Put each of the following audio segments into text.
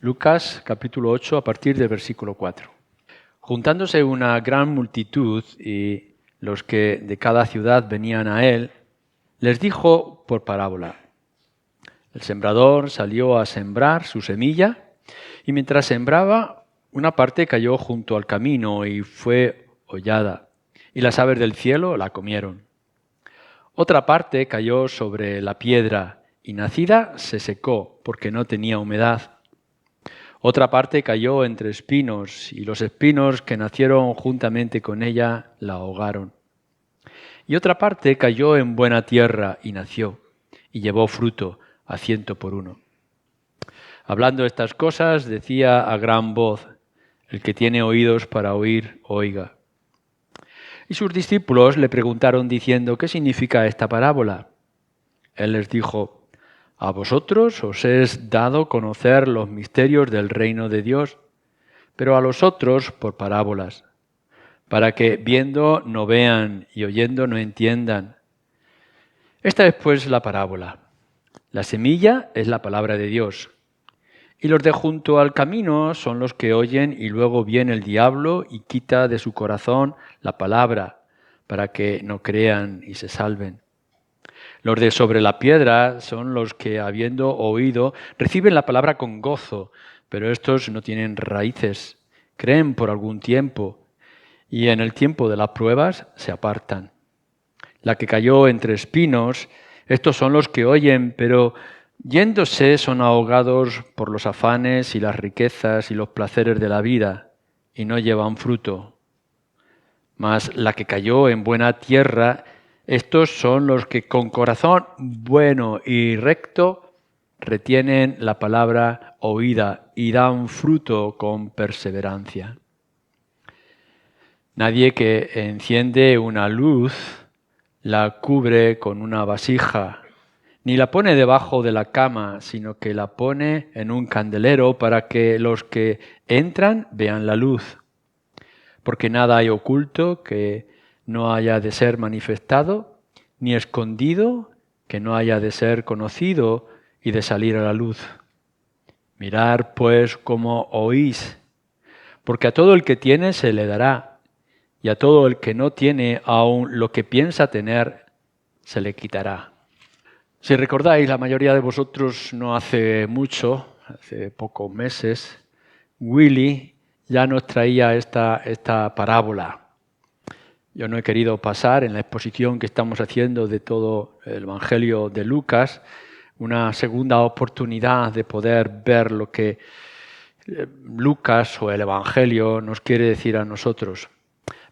Lucas capítulo 8 a partir del versículo 4. Juntándose una gran multitud y los que de cada ciudad venían a él, les dijo por parábola: el sembrador salió a sembrar su semilla y mientras sembraba, una parte cayó junto al camino y fue hollada, y las aves del cielo la comieron. Otra parte cayó sobre la piedra y nacida se secó porque no tenía humedad. Otra parte cayó entre espinos y los espinos que nacieron juntamente con ella la ahogaron. Y otra parte cayó en buena tierra y nació y llevó fruto a 100 por 1. Hablando estas cosas decía a gran voz: el que tiene oídos para oír, oiga. Y sus discípulos le preguntaron diciendo: ¿qué significa esta parábola? Él les dijo: a vosotros os es dado conocer los misterios del reino de Dios, pero a los otros por parábolas, para que viendo no vean y oyendo no entiendan. Esta es pues la parábola. La semilla es la palabra de Dios, y los de junto al camino son los que oyen y luego viene el diablo y quita de su corazón la palabra, para que no crean y se salven. Los de sobre la piedra son los que, habiendo oído, reciben la palabra con gozo, pero estos no tienen raíces, creen por algún tiempo, y en el tiempo de las pruebas se apartan. La que cayó entre espinos, estos son los que oyen, pero yéndose son ahogados por los afanes y las riquezas y los placeres de la vida, y no llevan fruto. Mas la que cayó en buena tierra, estos son los que con corazón bueno y recto retienen la palabra oída y dan fruto con perseverancia. Nadie que enciende una luz la cubre con una vasija, ni la pone debajo de la cama, sino que la pone en un candelero para que los que entran vean la luz. Porque nada hay oculto que no haya de ser manifestado, ni escondido que no haya de ser conocido y de salir a la luz. Mirad pues cómo oís, porque a todo el que tiene se le dará, y a todo el que no tiene aún lo que piensa tener, se le quitará. Si recordáis, la mayoría de vosotros no hace mucho, hace pocos meses, Willy ya nos traía esta parábola. Yo no he querido pasar en la exposición que estamos haciendo de todo el Evangelio de Lucas una segunda oportunidad de poder ver lo que Lucas o el Evangelio nos quiere decir a nosotros.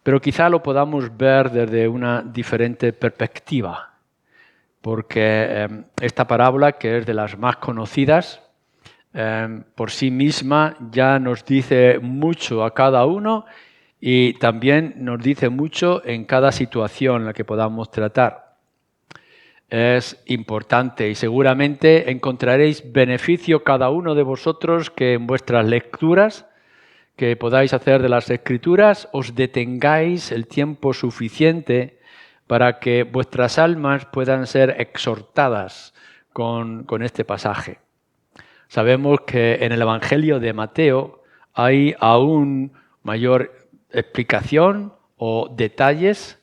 Pero quizá lo podamos ver desde una diferente perspectiva, porque esta parábola, que es de las más conocidas, por sí misma ya nos dice mucho a cada uno y también nos dice mucho en cada situación en la que podamos tratar. Es importante y seguramente encontraréis beneficio cada uno de vosotros que en vuestras lecturas que podáis hacer de las Escrituras os detengáis el tiempo suficiente para que vuestras almas puedan ser exhortadas con este pasaje. Sabemos que en el Evangelio de Mateo hay aún mayor explicación o detalles,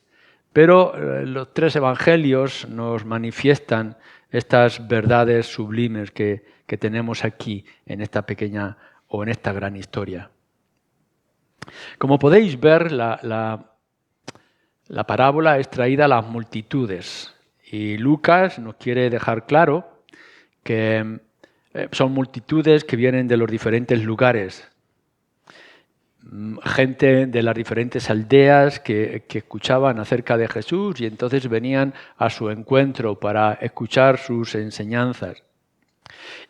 pero los tres evangelios nos manifiestan estas verdades sublimes que tenemos aquí en esta pequeña o en esta gran historia. Como podéis ver, la parábola es traída a las multitudes y Lucas nos quiere dejar claro que son multitudes que vienen de los diferentes lugares. Gente de las diferentes aldeas que escuchaban acerca de Jesús y entonces venían a su encuentro para escuchar sus enseñanzas.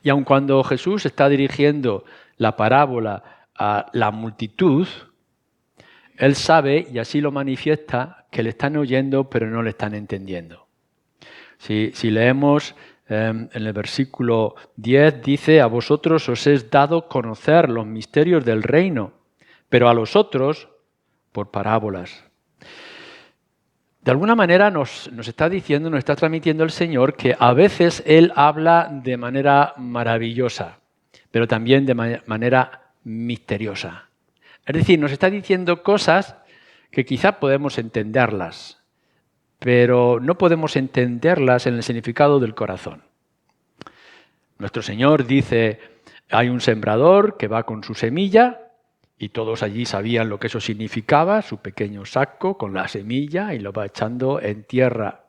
Y aun cuando Jesús está dirigiendo la parábola a la multitud, Él sabe, y así lo manifiesta, que le están oyendo pero no le están entendiendo. Si leemos en el versículo 10, dice: a vosotros os es dado conocer los misterios del reino, pero a los otros por parábolas. De alguna manera nos está diciendo, nos está transmitiendo el Señor que a veces Él habla de manera maravillosa, pero también de manera misteriosa. Es decir, nos está diciendo cosas que quizá podemos entenderlas, pero no podemos entenderlas en el significado del corazón. Nuestro Señor dice, hay un sembrador que va con su semilla, y todos allí sabían lo que eso significaba, su pequeño saco con la semilla, y lo va echando en tierra.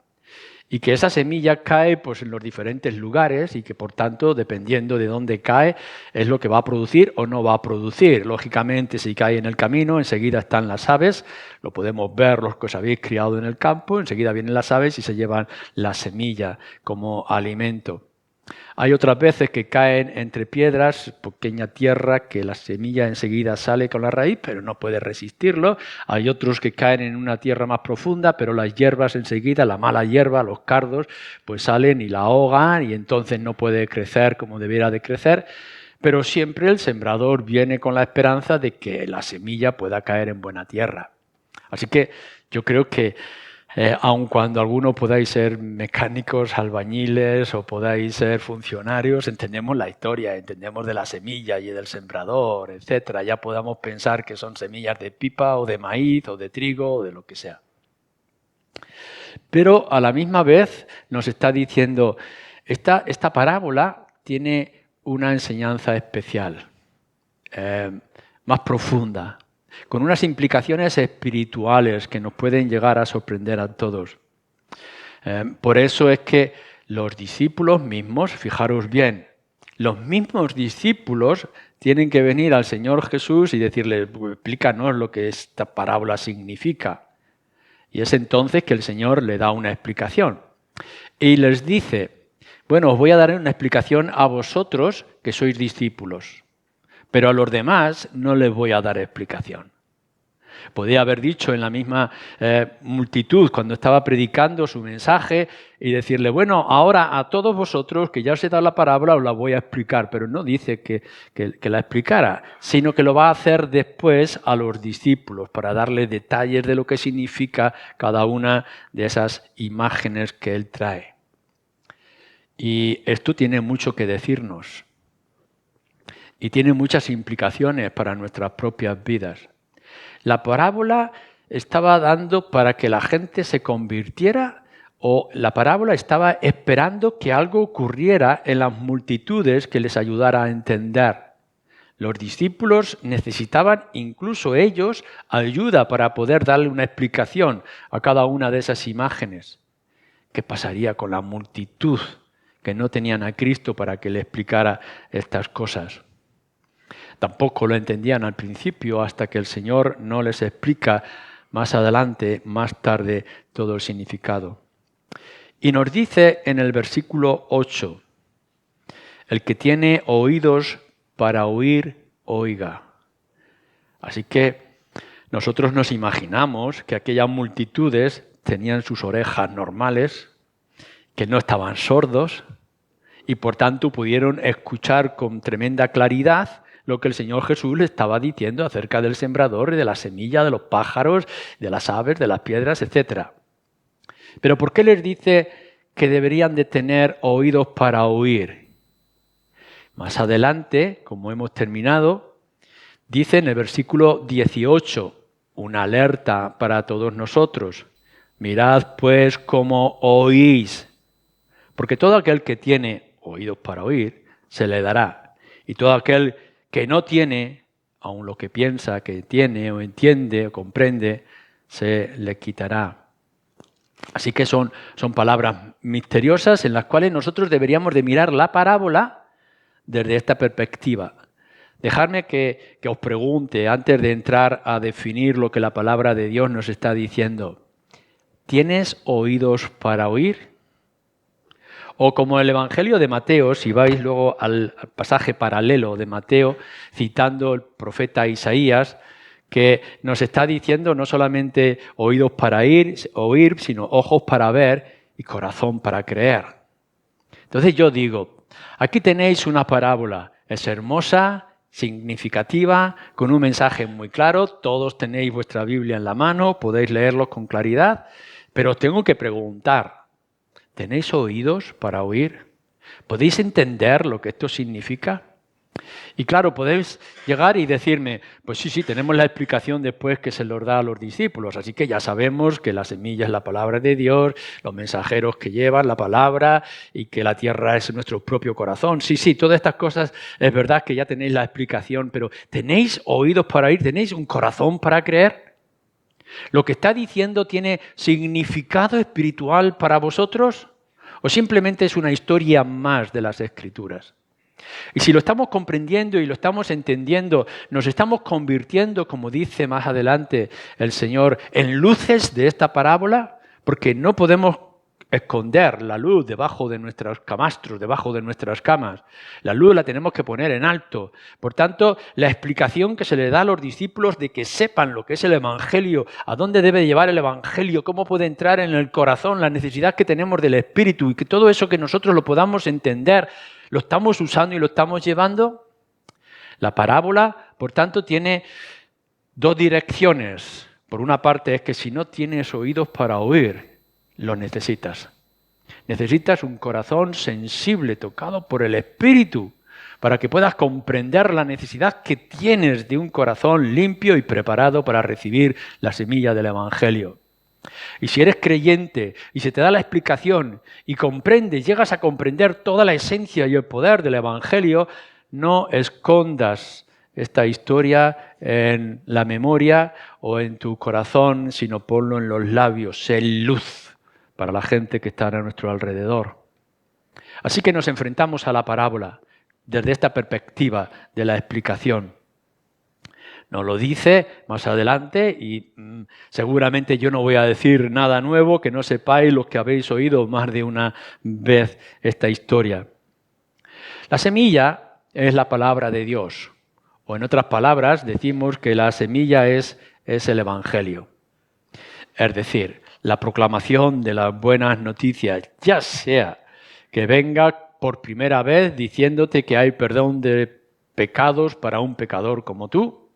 Y que esa semilla cae pues, en los diferentes lugares y que, por tanto, dependiendo de dónde cae, es lo que va a producir o no va a producir. Lógicamente, si cae en el camino, enseguida están las aves, lo podemos ver los que os habéis criado en el campo, enseguida vienen las aves y se llevan la semilla como alimento. Hay otras veces que caen entre piedras, pequeña tierra, que la semilla enseguida sale con la raíz, pero no puede resistirlo. Hay otros que caen en una tierra más profunda, pero las hierbas enseguida, la mala hierba, los cardos, pues salen y la ahogan y entonces no puede crecer como debiera de crecer. Pero siempre el sembrador viene con la esperanza de que la semilla pueda caer en buena tierra. Así que yo creo que aun cuando algunos podáis ser mecánicos, albañiles o podáis ser funcionarios, entendemos la historia, entendemos de la semilla y del sembrador, etc. Ya podamos pensar que son semillas de pipa o de maíz o de trigo o de lo que sea. Pero a la misma vez nos está diciendo, esta parábola tiene una enseñanza especial, más profunda, con unas implicaciones espirituales que nos pueden llegar a sorprender a todos. Por eso es que los discípulos mismos, fijaros bien, los mismos discípulos tienen que venir al Señor Jesús y decirle, explícanos lo que esta parábola significa. Y es entonces que el Señor le da una explicación. Y les dice, bueno, os voy a dar una explicación a vosotros que sois discípulos, pero a los demás no les voy a dar explicación. Podía haber dicho en la misma multitud cuando estaba predicando su mensaje y decirle, bueno, ahora a todos vosotros que ya os he dado la parábola os la voy a explicar, pero no dice que la explicara, sino que lo va a hacer después a los discípulos para darle detalles de lo que significa cada una de esas imágenes que él trae. Y esto tiene mucho que decirnos y tiene muchas implicaciones para nuestras propias vidas. La parábola estaba dando para que la gente se convirtiera o la parábola estaba esperando que algo ocurriera en las multitudes que les ayudara a entender. Los discípulos necesitaban, incluso ellos, ayuda para poder darle una explicación a cada una de esas imágenes. ¿Qué pasaría con la multitud que no tenían a Cristo para que le explicara estas cosas? Tampoco lo entendían al principio hasta que el Señor no les explica más adelante, más tarde, todo el significado. Y nos dice en el versículo 8, el que tiene oídos para oír, oiga. Así que nosotros nos imaginamos que aquellas multitudes tenían sus orejas normales, que no estaban sordos y por tanto pudieron escuchar con tremenda claridad lo que el Señor Jesús le estaba diciendo acerca del sembrador y de la semilla, de los pájaros, de las aves, de las piedras, etc. Pero ¿por qué les dice que deberían de tener oídos para oír? Más adelante, como hemos terminado, dice en el versículo 18, una alerta para todos nosotros. Mirad pues cómo oís, porque todo aquel que tiene oídos para oír, se le dará. Y todo aquel que no tiene, aun lo que piensa que tiene o entiende o comprende, se le quitará. Así que son palabras misteriosas en las cuales nosotros deberíamos de mirar la parábola desde esta perspectiva. Dejadme que os pregunte, antes de entrar a definir lo que la palabra de Dios nos está diciendo, ¿tienes oídos para oír? O como el Evangelio de Mateo, si vais luego al pasaje paralelo de Mateo, citando el profeta Isaías, que nos está diciendo no solamente oídos para oír, sino ojos para ver y corazón para creer. Entonces yo digo, aquí tenéis una parábola, es hermosa, significativa, con un mensaje muy claro, todos tenéis vuestra Biblia en la mano, podéis leerlo con claridad, pero os tengo que preguntar, ¿tenéis oídos para oír? ¿Podéis entender lo que esto significa? Y claro, podéis llegar y decirme, pues sí, tenemos la explicación después que se los da a los discípulos, así que ya sabemos que la semilla es la palabra de Dios, los mensajeros que llevan la palabra y que la tierra es nuestro propio corazón. Sí, todas estas cosas es verdad que ya tenéis la explicación, pero ¿tenéis oídos para oír? ¿Tenéis un corazón para creer? ¿Lo que está diciendo tiene significado espiritual para vosotros? ¿O simplemente es una historia más de las Escrituras? Y si lo estamos comprendiendo y lo estamos entendiendo, nos estamos convirtiendo, como dice más adelante el Señor, en luces de esta parábola, porque no podemos esconder la luz debajo de nuestros camastros, debajo de nuestras camas. La luz la tenemos que poner en alto. Por tanto, la explicación que se le da a los discípulos de que sepan lo que es el Evangelio, a dónde debe llevar el Evangelio, cómo puede entrar en el corazón, la necesidad que tenemos del Espíritu y que todo eso que nosotros lo podamos entender, ¿lo estamos usando y lo estamos llevando? La parábola, por tanto, tiene dos direcciones. Por una parte es que si no tienes oídos para oír, lo necesitas. Necesitas un corazón sensible, tocado por el Espíritu, para que puedas comprender la necesidad que tienes de un corazón limpio y preparado para recibir la semilla del Evangelio. Y si eres creyente y se te da la explicación y comprendes, llegas a comprender toda la esencia y el poder del Evangelio, no escondas esta historia en la memoria o en tu corazón, sino ponlo en los labios, sé luz para la gente que está a nuestro alrededor. Así que nos enfrentamos a la parábola desde esta perspectiva de la explicación. Nos lo dice más adelante y seguramente yo no voy a decir nada nuevo que no sepáis los que habéis oído más de una vez esta historia. La semilla es la palabra de Dios, o en otras palabras decimos que la semilla es el Evangelio. Es decir, la proclamación de las buenas noticias, ya sea que venga por primera vez diciéndote que hay perdón de pecados para un pecador como tú,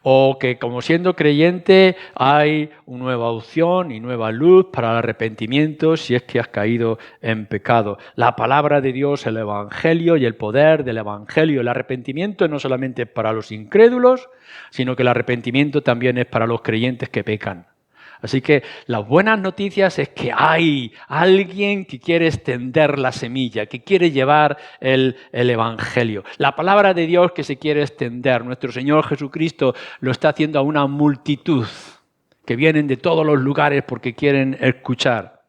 o que como siendo creyente hay una nueva opción y nueva luz para el arrepentimiento si es que has caído en pecado. La palabra de Dios, el Evangelio y el poder del Evangelio. El arrepentimiento no solamente es para los incrédulos, sino que el arrepentimiento también es para los creyentes que pecan. Así que las buenas noticias es que hay alguien que quiere extender la semilla, que quiere llevar el Evangelio. La palabra de Dios que se quiere extender. Nuestro Señor Jesucristo lo está haciendo a una multitud que vienen de todos los lugares porque quieren escuchar.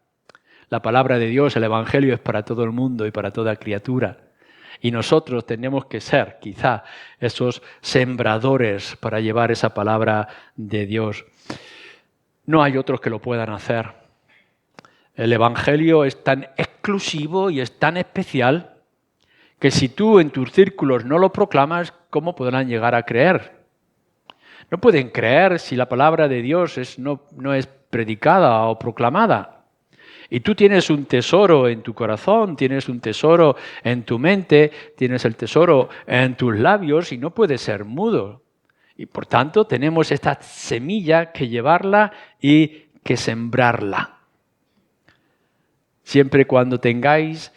La palabra de Dios, el Evangelio es para todo el mundo y para toda criatura. Y nosotros tenemos que ser, quizá, esos sembradores para llevar esa palabra de Dios. No hay otros que lo puedan hacer. El Evangelio es tan exclusivo y es tan especial que si tú en tus círculos no lo proclamas, ¿cómo podrán llegar a creer? No pueden creer si la palabra de Dios no es predicada o proclamada. Y tú tienes un tesoro en tu corazón, tienes un tesoro en tu mente, tienes el tesoro en tus labios y no puedes ser mudo. Y por tanto tenemos esta semilla que llevarla y que sembrarla. Siempre cuando tengáis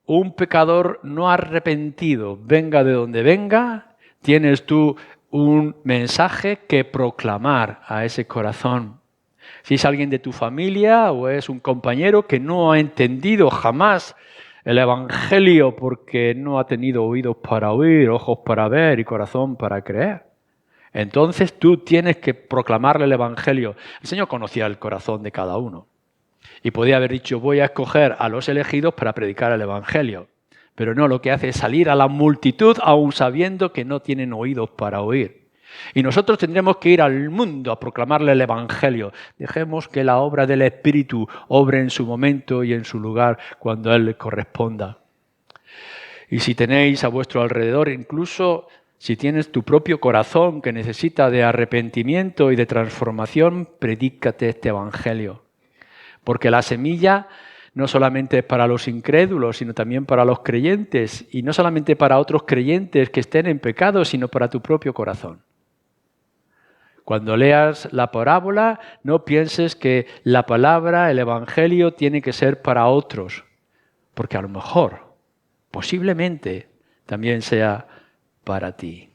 un pecador no arrepentido, venga de donde venga, tienes tú un mensaje que proclamar a ese corazón. Si es alguien de tu familia o es un compañero que no ha entendido jamás el Evangelio porque no ha tenido oídos para oír, ojos para ver y corazón para creer, entonces tú tienes que proclamarle el Evangelio. El Señor conocía el corazón de cada uno y podía haber dicho, voy a escoger a los elegidos para predicar el Evangelio. Pero no, lo que hace es salir a la multitud aún sabiendo que no tienen oídos para oír. Y nosotros tendremos que ir al mundo a proclamarle el Evangelio. Dejemos que la obra del Espíritu obre en su momento y en su lugar cuando Él le corresponda. Y si tenéis a vuestro alrededor incluso... Si tienes tu propio corazón que necesita de arrepentimiento y de transformación, predícate este Evangelio. Porque la semilla no solamente es para los incrédulos, sino también para los creyentes. Y no solamente para otros creyentes que estén en pecado, sino para tu propio corazón. Cuando leas la parábola, no pienses que la palabra, el Evangelio, tiene que ser para otros. Porque a lo mejor, posiblemente, también sea para ti.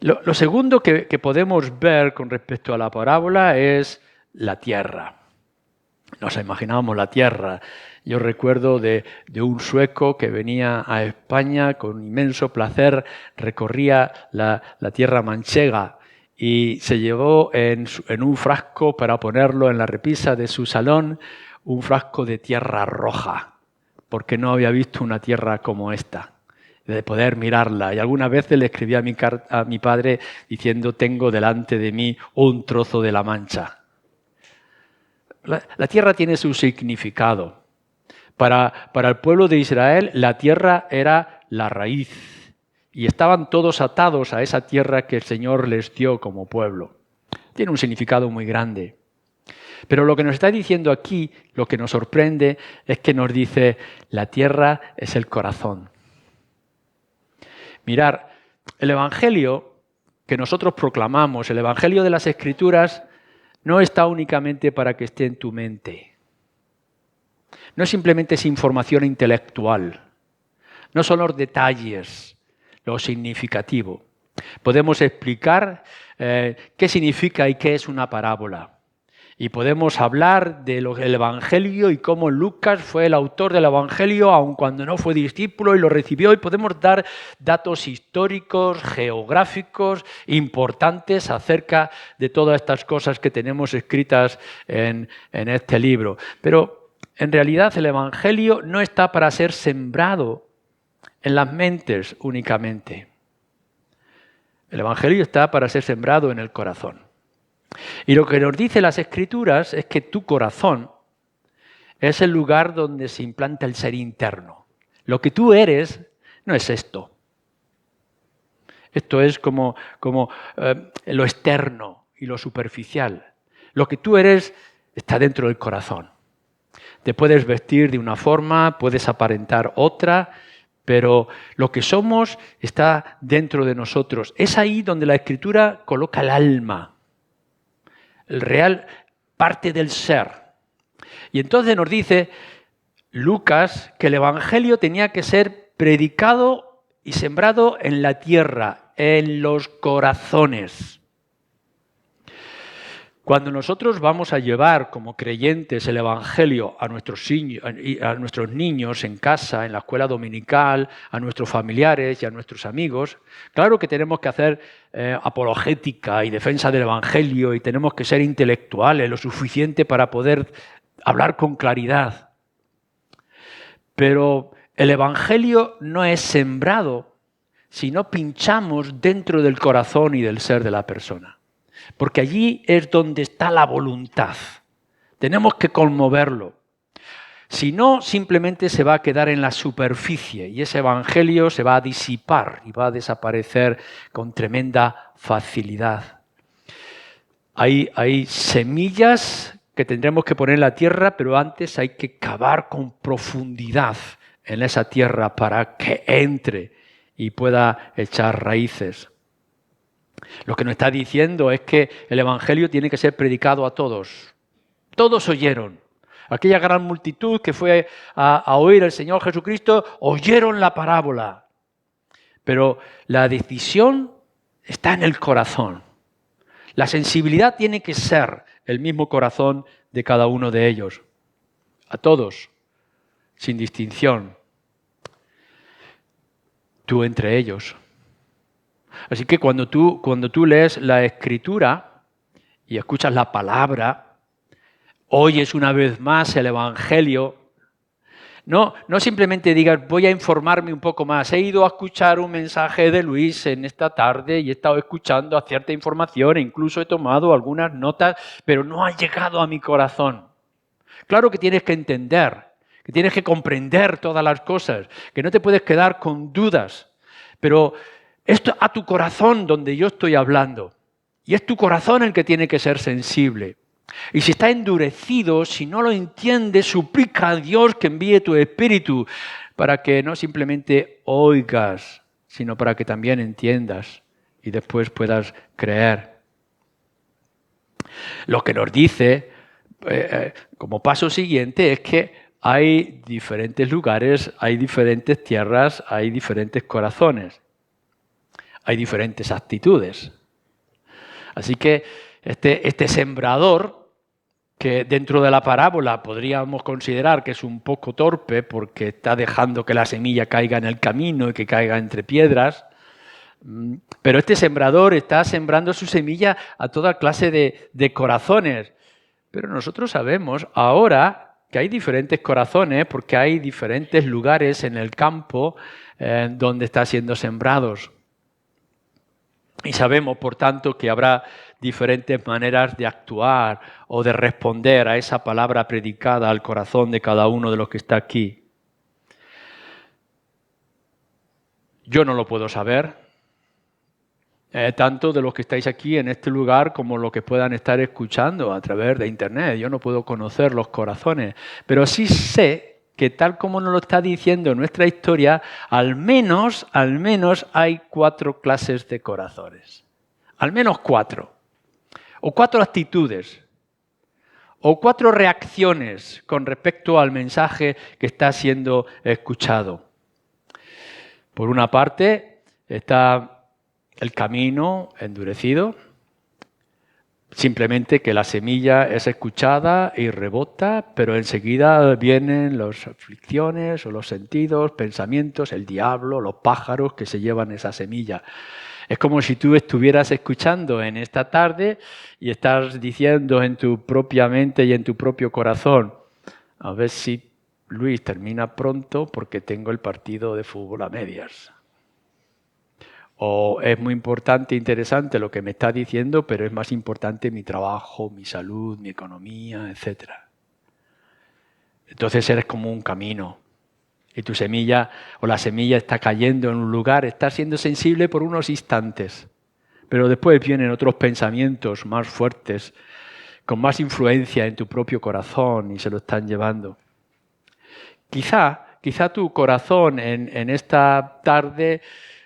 Lo segundo que podemos ver con respecto a la parábola es la tierra. Nos imaginábamos la tierra. Yo recuerdo de un sueco que venía a España con inmenso placer, recorría la tierra manchega y se llevó en un frasco para ponerlo en la repisa de su salón, un frasco de tierra roja, porque no había visto una tierra como esta, de poder mirarla. Y algunas veces le escribí a mi padre diciendo: tengo delante de mí un trozo de la Mancha. La tierra tiene su significado. Para el pueblo de Israel, la tierra era la raíz y estaban todos atados a esa tierra que el Señor les dio como pueblo. Tiene un significado muy grande. Pero lo que nos está diciendo aquí, lo que nos sorprende, es que nos dice: la tierra es el corazón. Mirar, el Evangelio que nosotros proclamamos, el Evangelio de las Escrituras, no está únicamente para que esté en tu mente. No simplemente es información intelectual. No son los detalles lo significativo. Podemos explicar qué significa y qué es una parábola. Y podemos hablar del Evangelio y cómo Lucas fue el autor del Evangelio, aun cuando no fue discípulo y lo recibió. Y podemos dar datos históricos, geográficos, importantes acerca de todas estas cosas que tenemos escritas en este libro. Pero en realidad el Evangelio no está para ser sembrado en las mentes únicamente. El Evangelio está para ser sembrado en el corazón. Y lo que nos dice las Escrituras es que tu corazón es el lugar donde se implanta el ser interno. Lo que tú eres no es esto. Esto es como lo externo y lo superficial. Lo que tú eres está dentro del corazón. Te puedes vestir de una forma, puedes aparentar otra, pero lo que somos está dentro de nosotros. Es ahí donde la Escritura coloca el alma. El real parte del ser. Y entonces nos dice Lucas que el Evangelio tenía que ser predicado y sembrado en la tierra, en los corazones. Cuando nosotros vamos a llevar como creyentes el Evangelio a nuestros niños en casa, en la escuela dominical, a nuestros familiares y a nuestros amigos, claro que tenemos que hacer apologética y defensa del Evangelio y tenemos que ser intelectuales lo suficiente para poder hablar con claridad. Pero el Evangelio no es sembrado si no pinchamos dentro del corazón y del ser de la persona. Porque allí es donde está la voluntad. Tenemos que conmoverlo. Si no, simplemente se va a quedar en la superficie y ese evangelio se va a disipar y va a desaparecer con tremenda facilidad. Hay semillas que tendremos que poner en la tierra, pero antes hay que cavar con profundidad en esa tierra para que entre y pueda echar raíces. Lo que nos está diciendo es que el Evangelio tiene que ser predicado a todos. Todos oyeron. Aquella gran multitud que fue a oír al Señor Jesucristo, oyeron la parábola. Pero la decisión está en el corazón. La sensibilidad tiene que ser el mismo corazón de cada uno de ellos. A todos, sin distinción. Tú entre ellos. Así que cuando tú lees la Escritura y escuchas la palabra, oyes una vez más el Evangelio, no simplemente digas voy a informarme un poco más. He ido a escuchar un mensaje de Luis en esta tarde y he estado escuchando cierta información e incluso he tomado algunas notas, pero no ha llegado a mi corazón. Claro que tienes que entender, que tienes que comprender todas las cosas, que no te puedes quedar con dudas, pero esto a tu corazón donde yo estoy hablando. Y es tu corazón el que tiene que ser sensible. Y si está endurecido, si no lo entiendes, suplica a Dios que envíe tu espíritu para que no simplemente oigas, sino para que también entiendas y después puedas creer. Lo que nos dice como paso siguiente es que hay diferentes lugares, hay diferentes tierras, hay diferentes corazones. hay diferentes actitudes. Así que este sembrador, que dentro de la parábola podríamos considerar que es un poco torpe porque está dejando que la semilla caiga en el camino y que caiga entre piedras, pero este sembrador está sembrando su semilla a toda clase de corazones. Pero nosotros sabemos ahora que hay diferentes corazones porque hay diferentes lugares en el campo donde están siendo sembrados. Y sabemos, por tanto, que habrá diferentes maneras de actuar o de responder a esa palabra predicada al corazón de cada uno de los que está aquí. Yo no lo puedo saber, tanto de los que estáis aquí en este lugar como los que puedan estar escuchando a través de Internet. Yo no puedo conocer los corazones, pero sí sé que tal como nos lo está diciendo nuestra historia, al menos hay 4 clases de corazones. Al menos 4. O 4 actitudes. O 4 reacciones con respecto al mensaje que está siendo escuchado. Por una parte está el camino endurecido. Simplemente que la semilla es escuchada y rebota, pero enseguida vienen las aflicciones o los sentidos, pensamientos, el diablo, los pájaros que se llevan esa semilla. Es como si tú estuvieras escuchando en esta tarde y estás diciendo en tu propia mente y en tu propio corazón, a ver si Luis termina pronto porque tengo el partido de fútbol a medias. O es muy importante, interesante lo que me está diciendo, pero es más importante mi trabajo, mi salud, mi economía, etc. Entonces eres como un camino. Y tu semilla o la semilla está cayendo en un lugar, está siendo sensible por unos instantes. Pero después vienen otros pensamientos más fuertes, con más influencia en tu propio corazón y se lo están llevando. Quizá tu corazón en esta tarde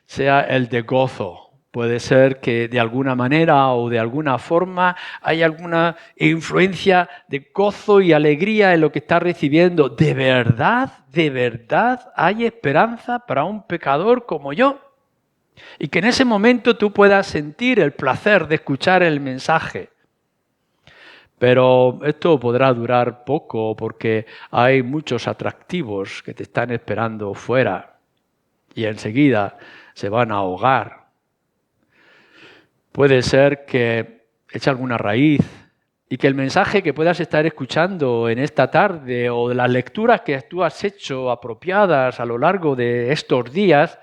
sea el de gozo. Puede ser que de alguna manera o de alguna forma hay alguna influencia de gozo y alegría en lo que estás recibiendo. ¿De verdad hay esperanza para un pecador como yo? Y que en ese momento tú puedas sentir el placer de escuchar el mensaje. Pero esto podrá durar poco porque hay muchos atractivos que te están esperando fuera y enseguida se van a ahogar. Puede ser que eche alguna raíz y que el mensaje que puedas estar escuchando en esta tarde o de las lecturas que tú has hecho apropiadas a lo largo de estos días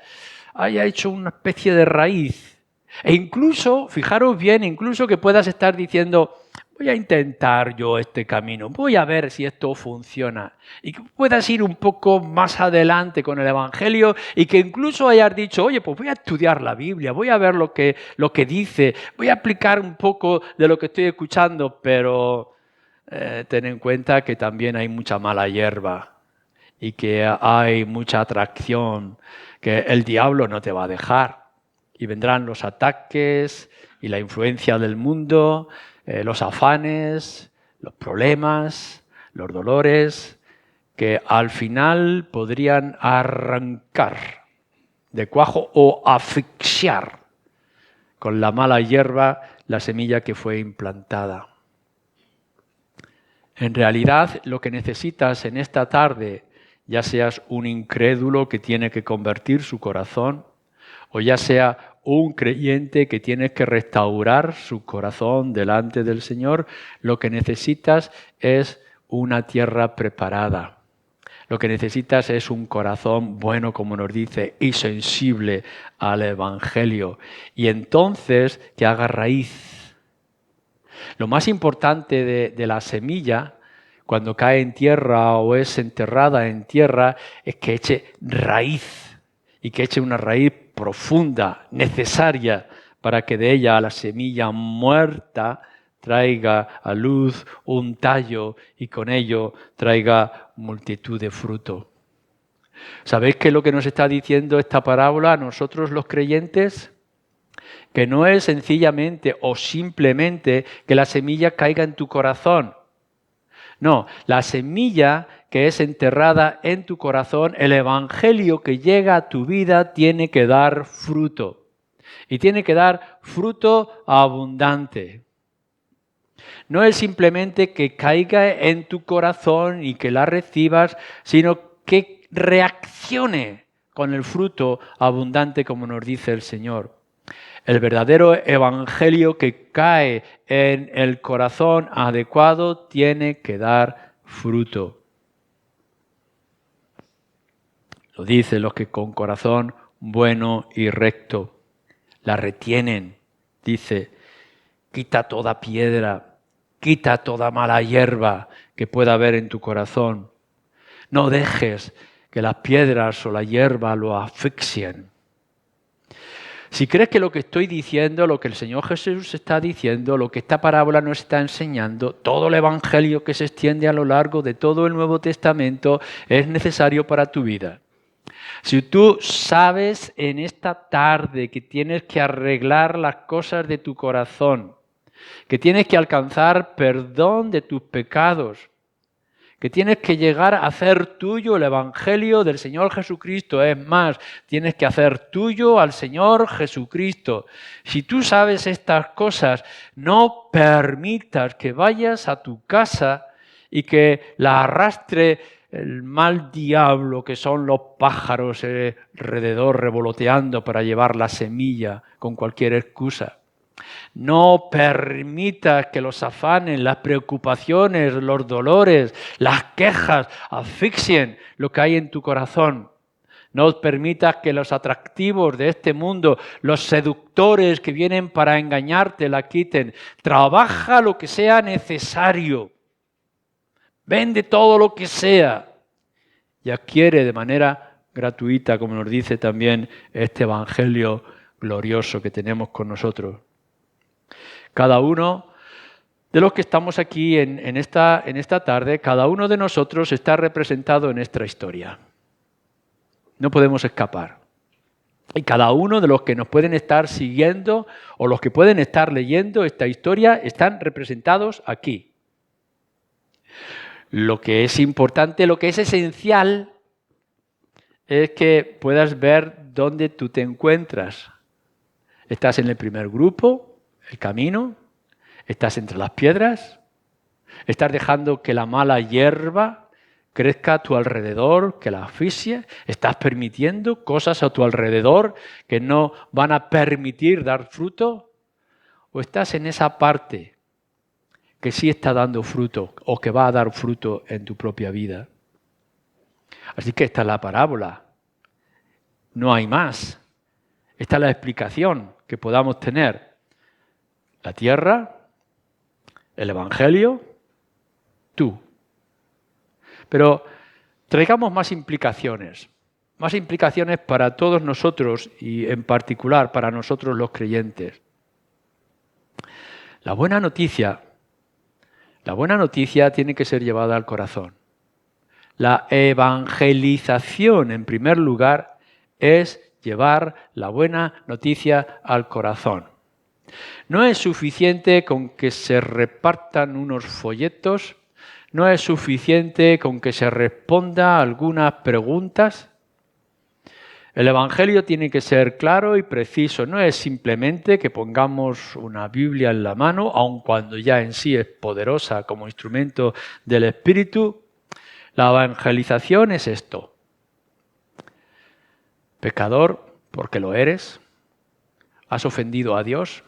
haya hecho una especie de raíz. E incluso, fijaros bien, incluso que puedas estar diciendo, voy a intentar yo este camino, voy a ver si esto funciona. Y que puedas ir un poco más adelante con el Evangelio y que incluso hayas dicho, oye, pues voy a estudiar la Biblia, voy a ver lo que dice, voy a aplicar un poco de lo que estoy escuchando, pero ten en cuenta que también hay mucha mala hierba y que hay mucha atracción, que el diablo no te va a dejar. Y vendrán los ataques y la influencia del mundo, los afanes, los problemas, los dolores, que al final podrían arrancar de cuajo o asfixiar con la mala hierba la semilla que fue implantada. En realidad, lo que necesitas en esta tarde, ya seas un incrédulo que tiene que convertir su corazón, o ya sea un creyente que tiene que restaurar su corazón delante del Señor, lo que necesitas es una tierra preparada. Lo que necesitas es un corazón bueno, como nos dice, y sensible al Evangelio. Y entonces que haga raíz. Lo más importante de la semilla, cuando cae en tierra o es enterrada en tierra, es que eche raíz. Y que eche una raíz profunda, necesaria, para que de ella la semilla muerta traiga a luz un tallo y con ello traiga multitud de fruto. ¿Sabéis qué es lo que nos está diciendo esta parábola a nosotros los creyentes? Que no es sencillamente o simplemente que la semilla caiga en tu corazón. No, la semilla que es enterrada en tu corazón, el Evangelio que llega a tu vida tiene que dar fruto. y tiene que dar fruto abundante. No es simplemente que caiga en tu corazón y que la recibas, sino que reaccione con el fruto abundante, como nos dice el Señor. El verdadero evangelio que cae en el corazón adecuado tiene que dar fruto. Lo dicen los que con corazón bueno y recto la retienen. Dice, quita toda piedra, quita toda mala hierba que pueda haber en tu corazón. No dejes que las piedras o la hierba lo asfixien. Si crees que lo que estoy diciendo, lo que el Señor Jesús está diciendo, lo que esta parábola nos está enseñando, todo el evangelio que se extiende a lo largo de todo el Nuevo Testamento es necesario para tu vida. Si tú sabes en esta tarde que tienes que arreglar las cosas de tu corazón, que tienes que alcanzar perdón de tus pecados, que tienes que llegar a hacer tuyo el Evangelio del Señor Jesucristo. Es más, tienes que hacer tuyo al Señor Jesucristo. Si tú sabes estas cosas, no permitas que vayas a tu casa y que la arrastre el mal diablo que son los pájaros alrededor revoloteando para llevar la semilla con cualquier excusa. No permitas que los afanes, las preocupaciones, los dolores, las quejas asfixien lo que hay en tu corazón. No permitas que los atractivos de este mundo, los seductores que vienen para engañarte, la quiten. Trabaja lo que sea necesario. Vende todo lo que sea y adquiere de manera gratuita, como nos dice también este evangelio glorioso que tenemos con nosotros. Cada uno de los que estamos aquí en esta tarde, cada uno de nosotros está representado en esta historia. No podemos escapar. Y cada uno de los que nos pueden estar siguiendo o los que pueden estar leyendo esta historia están representados aquí. Lo que es importante, lo que es esencial, es que puedas ver dónde tú te encuentras. ¿Estás en el primer grupo, el camino? ¿Estás entre las piedras? ¿Estás dejando que la mala hierba crezca a tu alrededor, que la asfixie? ¿Estás permitiendo cosas a tu alrededor que no van a permitir dar fruto? ¿O estás en esa parte que sí está dando fruto o que va a dar fruto en tu propia vida? Así que esta es la parábola. No hay más. Esta es la explicación que podamos tener. La tierra, el evangelio, tú. Pero traigamos más implicaciones para todos nosotros y en particular para nosotros los creyentes. La buena noticia tiene que ser llevada al corazón. La evangelización, en primer lugar, es llevar la buena noticia al corazón. No es suficiente con que se repartan unos folletos, no es suficiente con que se responda a algunas preguntas. El Evangelio tiene que ser claro y preciso, no es simplemente que pongamos una Biblia en la mano, aun cuando ya en sí es poderosa como instrumento del Espíritu. La evangelización es esto. Pecador, porque lo eres, has ofendido a Dios.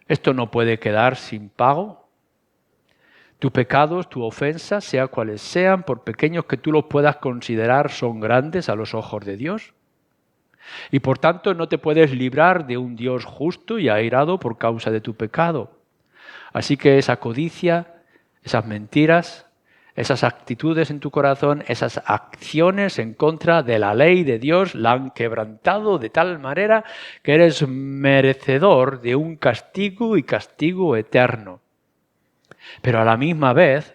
Esto no puede quedar sin pago. Tus pecados, tus ofensas, sea cuales sean, por pequeños que tú los puedas considerar, son grandes a los ojos de Dios. Y por tanto no te puedes librar de un Dios justo y airado por causa de tu pecado. Así que esa codicia, esas mentiras, esas actitudes en tu corazón, esas acciones en contra de la ley de Dios la han quebrantado de tal manera que eres merecedor de un castigo y castigo eterno. Pero a la misma vez,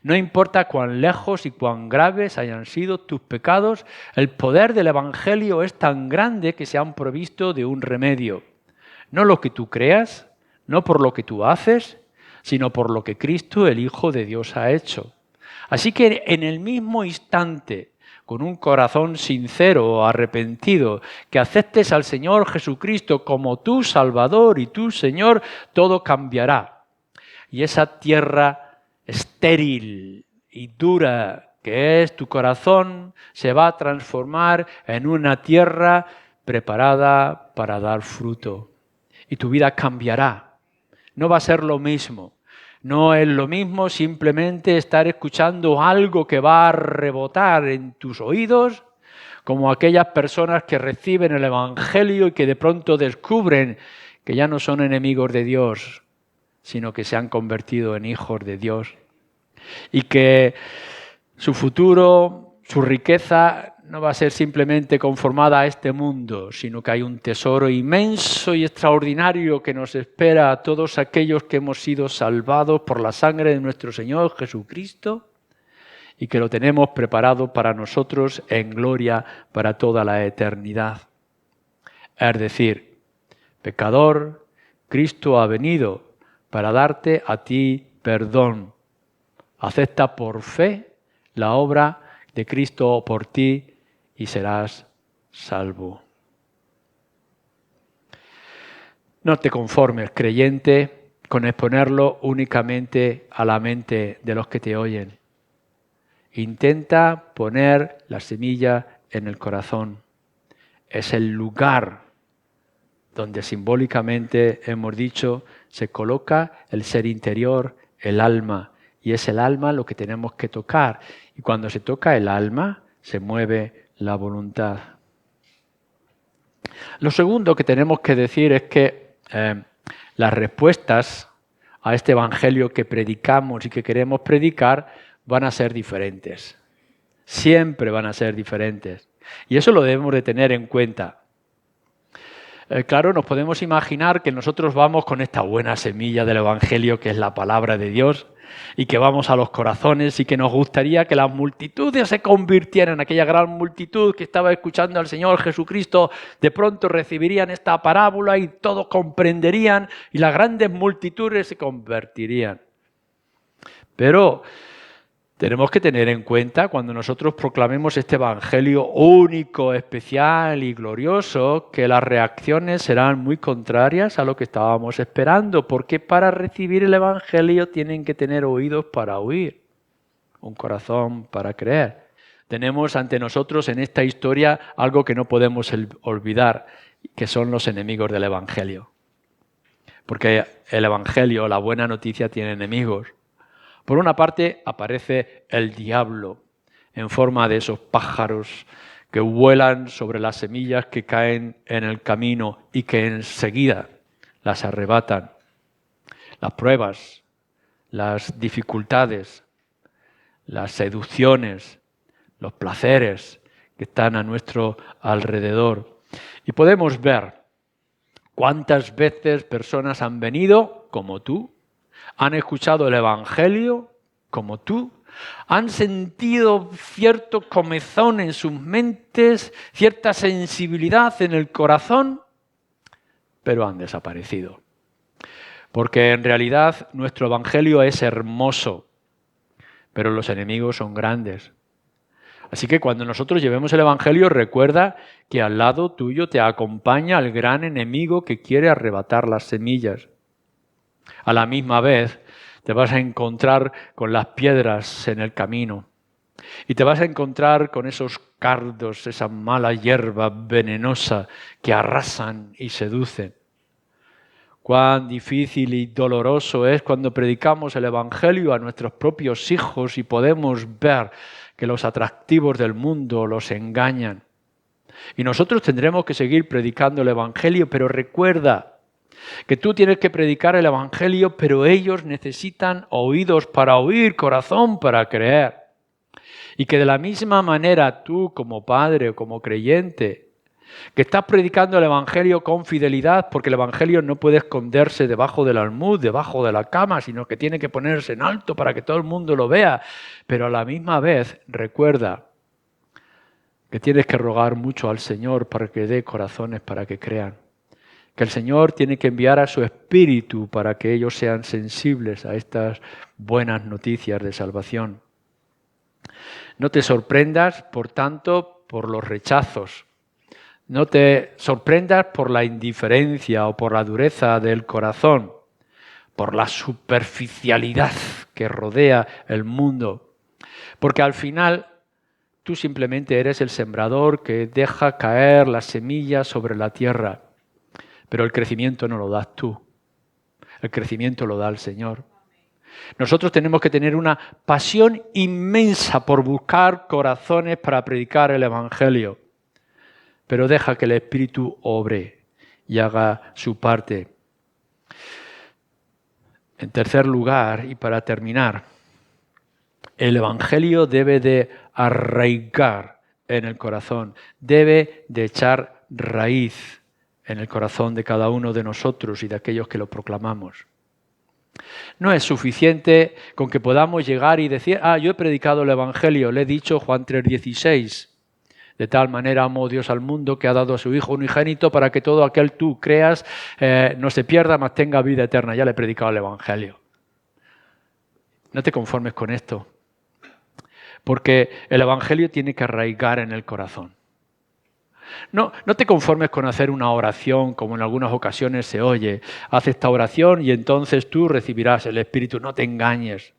no importa cuán lejos y cuán graves hayan sido tus pecados, el poder del Evangelio es tan grande que se han provisto de un remedio. No lo que tú creas, no por lo que tú haces, sino por lo que Cristo, el Hijo de Dios, ha hecho. Así que en el mismo instante, con un corazón sincero, arrepentido, que aceptes al Señor Jesucristo como tu Salvador y tu Señor, todo cambiará. Y esa tierra estéril y dura que es tu corazón se va a transformar en una tierra preparada para dar fruto. Y tu vida cambiará. No va a ser lo mismo. No es lo mismo simplemente estar escuchando algo que va a rebotar en tus oídos, como aquellas personas que reciben el Evangelio y que de pronto descubren que ya no son enemigos de Dios, sino que se han convertido en hijos de Dios. Y que su futuro, su riqueza, no va a ser simplemente conformada a este mundo, sino que hay un tesoro inmenso y extraordinario que nos espera a todos aquellos que hemos sido salvados por la sangre de nuestro Señor Jesucristo y que lo tenemos preparado para nosotros en gloria para toda la eternidad. Es decir, pecador, Cristo ha venido para darte a ti perdón. Acepta por fe la obra de Cristo por ti y serás salvo. No te conformes, creyente, con exponerlo únicamente a la mente de los que te oyen. Intenta poner la semilla en el corazón. Es el lugar donde simbólicamente, hemos dicho, se coloca el ser interior, el alma. Y es el alma lo que tenemos que tocar. Y cuando se toca el alma, se mueve la voluntad. Lo segundo que tenemos que decir es que las respuestas a este evangelio que predicamos y que queremos predicar van a ser diferentes. Siempre van a ser diferentes. Y eso lo debemos de tener en cuenta. Claro, nos podemos imaginar que nosotros vamos con esta buena semilla del evangelio que es la palabra de Dios, y que vamos a los corazones y que nos gustaría que las multitudes se convirtieran, aquella gran multitud que estaba escuchando al Señor Jesucristo, de pronto recibirían esta parábola y todos comprenderían y las grandes multitudes se convertirían. Pero tenemos que tener en cuenta, cuando nosotros proclamemos este evangelio único, especial y glorioso, que las reacciones serán muy contrarias a lo que estábamos esperando, porque para recibir el evangelio tienen que tener oídos para oír, un corazón para creer. Tenemos ante nosotros en esta historia algo que no podemos olvidar, que son los enemigos del evangelio. Porque el evangelio, la buena noticia, tiene enemigos. Por una parte aparece el diablo en forma de esos pájaros que vuelan sobre las semillas que caen en el camino y que enseguida las arrebatan. Las pruebas, las dificultades, las seducciones, los placeres que están a nuestro alrededor. Y podemos ver cuántas veces personas han venido como tú, han escuchado el evangelio como tú, han sentido cierto comezón en sus mentes, cierta sensibilidad en el corazón, pero han desaparecido. Porque en realidad nuestro evangelio es hermoso, pero los enemigos son grandes. Así que cuando nosotros llevemos el evangelio, recuerda que al lado tuyo te acompaña el gran enemigo que quiere arrebatar las semillas. A la misma vez te vas a encontrar con las piedras en el camino y te vas a encontrar con esos cardos, esa mala hierba venenosa que arrasan y seducen. Cuán difícil y doloroso es cuando predicamos el evangelio a nuestros propios hijos y podemos ver que los atractivos del mundo los engañan. Y nosotros tendremos que seguir predicando el evangelio, pero recuerda que tú tienes que predicar el evangelio, pero ellos necesitan oídos para oír, corazón para creer. Y que de la misma manera tú como padre o como creyente, que estás predicando el evangelio con fidelidad, porque el evangelio no puede esconderse debajo del almud, debajo de la cama, sino que tiene que ponerse en alto para que todo el mundo lo vea. Pero a la misma vez, recuerda que tienes que rogar mucho al Señor para que dé corazones para que crean. Que el Señor tiene que enviar a su Espíritu para que ellos sean sensibles a estas buenas noticias de salvación. No te sorprendas, por tanto, por los rechazos. No te sorprendas por la indiferencia o por la dureza del corazón, por la superficialidad que rodea el mundo. Porque al final tú simplemente eres el sembrador que deja caer las semillas sobre la tierra. Pero el crecimiento no lo das tú. El crecimiento lo da el Señor. Nosotros tenemos que tener una pasión inmensa por buscar corazones para predicar el Evangelio. Pero deja que el Espíritu obre y haga su parte. En tercer lugar, y para terminar, el Evangelio debe de arraigar en el corazón, debe de echar raíz en el corazón de cada uno de nosotros y de aquellos que lo proclamamos. No es suficiente con que podamos llegar y decir, yo he predicado el Evangelio, le he dicho Juan 3:16. De tal manera amó Dios al mundo que ha dado a su Hijo unigénito para que todo aquel tú creas no se pierda, mas tenga vida eterna. Ya le he predicado el Evangelio. No te conformes con esto, porque el Evangelio tiene que arraigar en el corazón. No te conformes con hacer una oración como en algunas ocasiones se oye. Haz esta oración y entonces tú recibirás el Espíritu. No te engañes.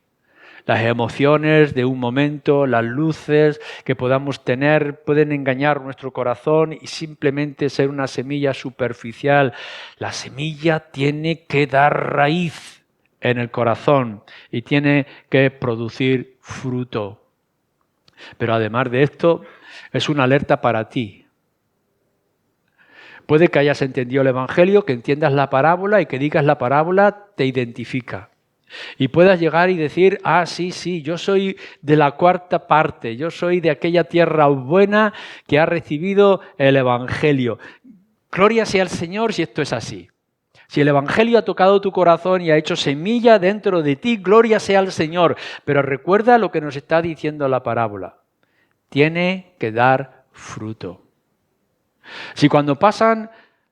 Las emociones de un momento, las luces que podamos tener pueden engañar nuestro corazón y simplemente ser una semilla superficial. La semilla tiene que dar raíz en el corazón y tiene que producir fruto. Pero además de esto, es una alerta para ti. Puede que hayas entendido el Evangelio, que entiendas la parábola y que digas la parábola te identifica. Y puedas llegar y decir, sí, yo soy de la cuarta parte, yo soy de aquella tierra buena que ha recibido el Evangelio. Gloria sea al Señor si esto es así. Si el Evangelio ha tocado tu corazón y ha hecho semilla dentro de ti, gloria sea al Señor. Pero recuerda lo que nos está diciendo la parábola. Tiene que dar fruto. Si cuando pasan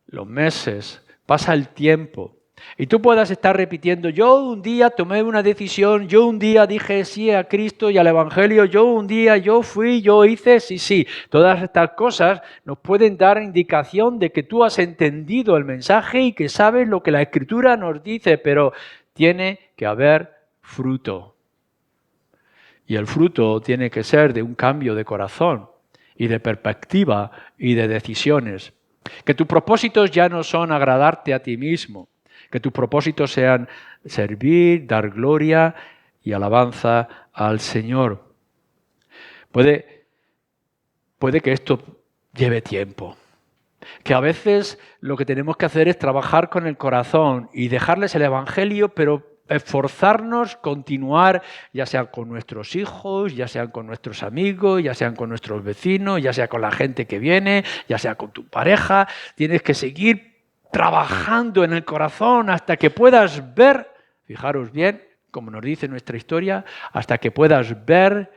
los meses, pasa el tiempo, y tú puedas estar repitiendo, yo un día tomé una decisión, yo un día dije sí a Cristo y al Evangelio, yo un día, yo fui, yo hice, sí. Todas estas cosas nos pueden dar indicación de que tú has entendido el mensaje y que sabes lo que la Escritura nos dice, pero tiene que haber fruto. Y el fruto tiene que ser de un cambio de corazón y de perspectiva y de decisiones. Que tus propósitos ya no son agradarte a ti mismo, que tus propósitos sean servir, dar gloria y alabanza al Señor. Puede que esto lleve tiempo, que a veces lo que tenemos que hacer es trabajar con el corazón y dejarles el Evangelio, pero esforzarnos, continuar, ya sea con nuestros hijos, ya sean con nuestros amigos, ya sean con nuestros vecinos, ya sea con la gente que viene, ya sea con tu pareja. Tienes que seguir trabajando en el corazón hasta que puedas ver, fijaros bien, como nos dice nuestra historia, hasta que puedas ver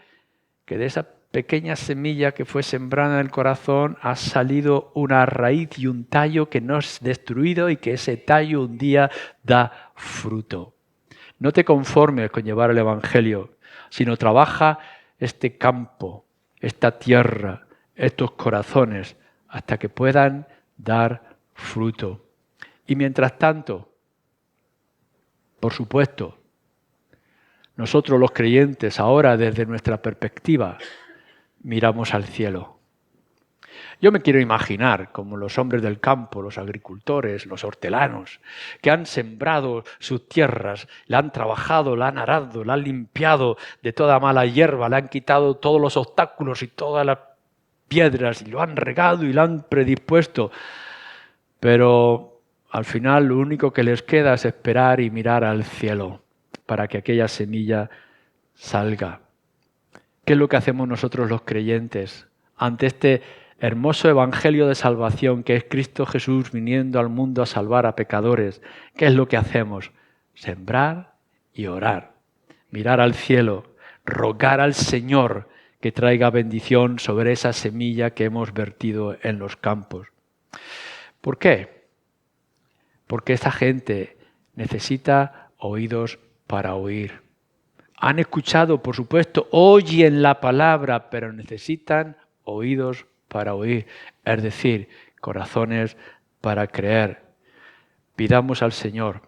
que de esa pequeña semilla que fue sembrada en el corazón ha salido una raíz y un tallo que no es destruido y que ese tallo un día da fruto. No te conformes con llevar el Evangelio, sino trabaja este campo, esta tierra, estos corazones, hasta que puedan dar fruto. Y mientras tanto, por supuesto, nosotros los creyentes ahora desde nuestra perspectiva miramos al cielo. Yo me quiero imaginar como los hombres del campo, los agricultores, los hortelanos, que han sembrado sus tierras, la han trabajado, la han arado, la han limpiado de toda mala hierba, le han quitado todos los obstáculos y todas las piedras, y lo han regado y lo han predispuesto. Pero al final lo único que les queda es esperar y mirar al cielo para que aquella semilla salga. ¿Qué es lo que hacemos nosotros los creyentes ante este hermoso evangelio de salvación que es Cristo Jesús viniendo al mundo a salvar a pecadores? ¿Qué es lo que hacemos? Sembrar y orar, mirar al cielo, rogar al Señor que traiga bendición sobre esa semilla que hemos vertido en los campos. ¿Por qué? Porque esta gente necesita oídos para oír. Han escuchado, por supuesto, oyen la palabra, pero necesitan oídos para oír, es decir, corazones para creer. Pidamos al Señor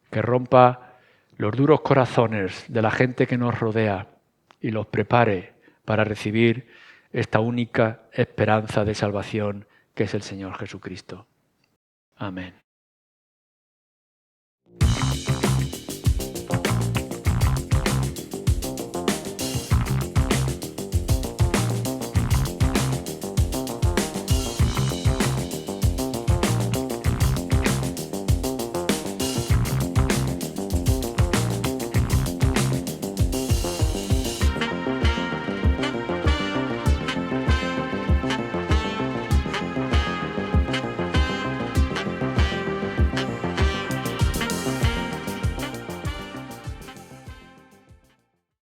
que rompa los duros corazones de la gente que nos rodea y los prepare para recibir esta única esperanza de salvación que es el Señor Jesucristo. Amén.